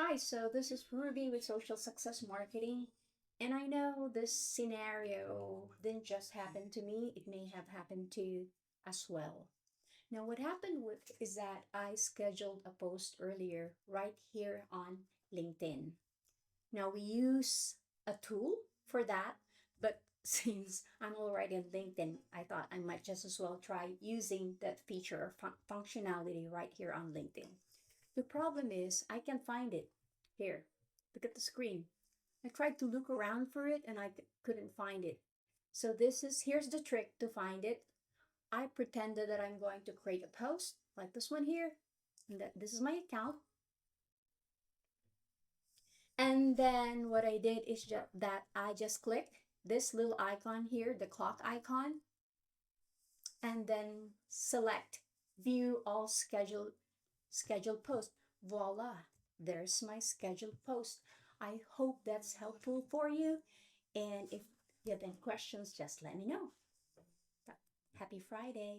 Hi, so this is Ruby with Social Success Marketing. And I know this scenario didn't just happen to me, it may have happened to you as well. Now, what happened is that I scheduled a post earlier right here on LinkedIn. Now, we use a tool for that, but since I'm already on LinkedIn, I thought I might just as well try using that feature or functionality right here on LinkedIn. The problem is I can't find it. Here, look at the screen. I tried to look around for it and I couldn't find it. So here's the trick to find it. I pretended that I'm going to create a post like this one here, and that this is my account. And then what I did is that I just click this little icon here, the clock icon, and then select view all scheduled post. Voila, there's my scheduled post. I hope that's helpful for you. And if you have any questions, just let me know. Happy Friday.